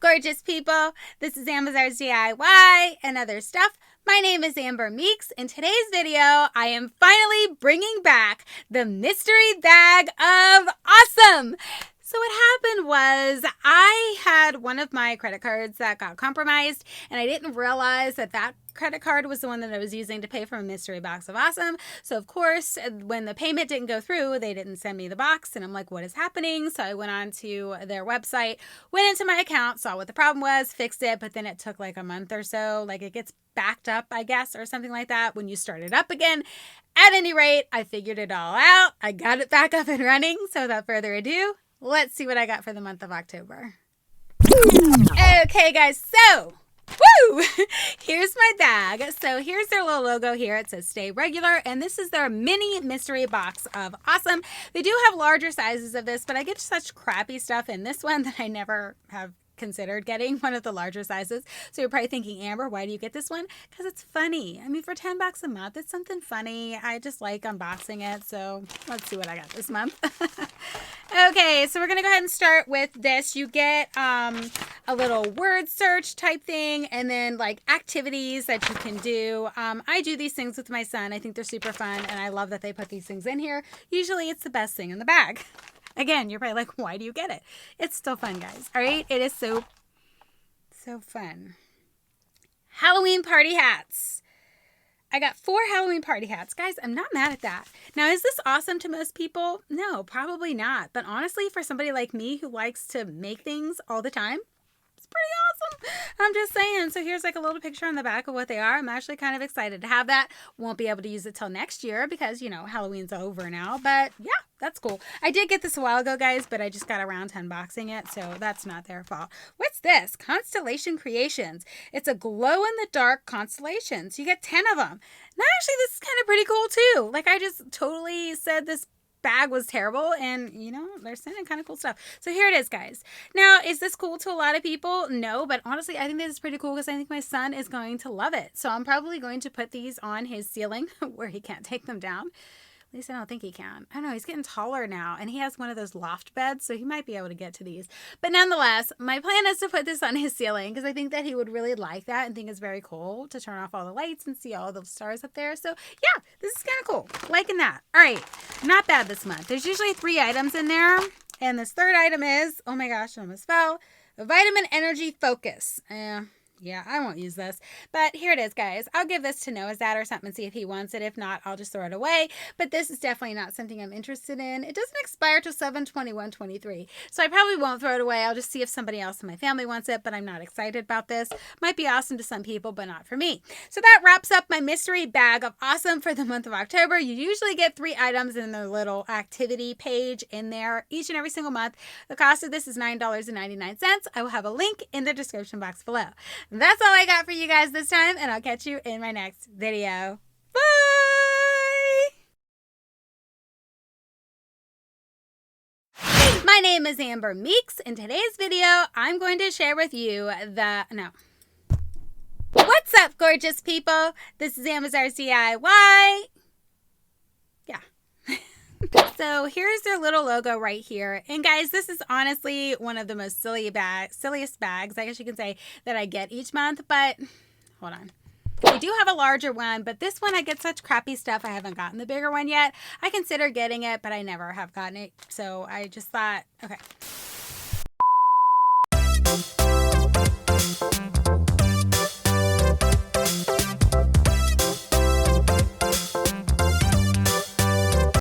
gorgeous people? This is Amazon's DIY and other stuff. My name is Amber Meeks. In today's video, I am finally bringing back the mystery bag of awesome. So what happened was I had one of my credit cards that got compromised, and I didn't realize that credit card was the one that I was using to pay for a mystery box of awesome. So of course, when the payment didn't go through, they didn't send me the box, and I'm like, what is happening? So I went on to their website, went into my account, saw what the problem was, fixed it, but then it took like a month or so. Like it gets backed up, I guess, or something like that when you start it up again. At any rate, I figured it all out. I got it back up and running. So without further ado, let's see what I got for the month of October. Okay, guys, so woo! Here's my bag. So here's their little logo here. It says Stay Regular, and this is their mini mystery box of awesome. They do have larger sizes of this, but I get such crappy stuff in this one that I never have considered getting one of the larger sizes. So you're probably thinking, Amber, why do you get this one? Because it's funny. I mean, for $10 a month, it's something funny. I just like unboxing it. So let's see what I got this month. Okay, so we're gonna go ahead and start with this. You get a little word search type thing, and then like activities that you can do. I do these things with my son. I think they're super fun, and I love that they put these things in here. Usually it's the best thing in the bag. Again, you're probably like, why do you get it? It's still fun, guys. All right? It is so fun. Halloween party hats. I got 4 Halloween party hats. Guys, I'm not mad at that. Now, is this awesome to most people? No, probably not. But honestly, for somebody like me who likes to make things all the time, it's pretty awesome. I'm just saying. So here's like a little picture on the back of what they are. I'm actually kind of excited to have that. Won't be able to use it till next year because, you know, Halloween's over now. But yeah, that's cool. I did get this a while ago, guys, but I just got around to unboxing it, so that's not their fault. What's this? Constellation Creations. It's a glow-in-the-dark constellation. So you get 10 of them. Now, actually, this is kind of pretty cool, too. Like, I just totally said this bag was terrible, and you know, they're sending kind of cool stuff. So here it is, guys. Now, is this cool to a lot of people? No, but honestly, I think this is pretty cool because I think my son is going to love it. So I'm probably going to put these on his ceiling where he can't take them down. At least I don't think he can. I don't know. He's getting taller now, and he has one of those loft beds, so he might be able to get to these. But nonetheless, my plan is to put this on his ceiling because I think that he would really like that and think it's very cool to turn off all the lights and see all the stars up there. So yeah, this is kind of cool. Liking that. All right. Not bad this month. There's usually 3 items in there, and this third item is, oh my gosh, I almost fell, a Vitamin Energy Focus. Yeah, I won't use this. But here it is, guys. I'll give this to Noah's dad or something and see if he wants it. If not, I'll just throw it away. But this is definitely not something I'm interested in. It doesn't expire till 7/21/23. So I probably won't throw it away. I'll just see if somebody else in my family wants it, but I'm not excited about this. Might be awesome to some people, but not for me. So that wraps up my mystery bag of awesome for the month of October. You usually get 3 items in the little activity page in there each and every single month. The cost of this is $9.99. I will have a link in the description box below. That's all I got for you guys this time, and I'll catch you in my next video. Bye! My name is Amber Meeks. In today's video, I'm going to share with you What's up, gorgeous people? This is Amazon's DIY. Yeah. So here's their little logo right here. And guys, this is honestly one of the most silliest bags, I guess you can say, that I get each month. But hold on. I do have a larger one, but this one I get such crappy stuff. I haven't gotten the bigger one yet. I consider getting it, but I never have gotten it. So I just thought, okay,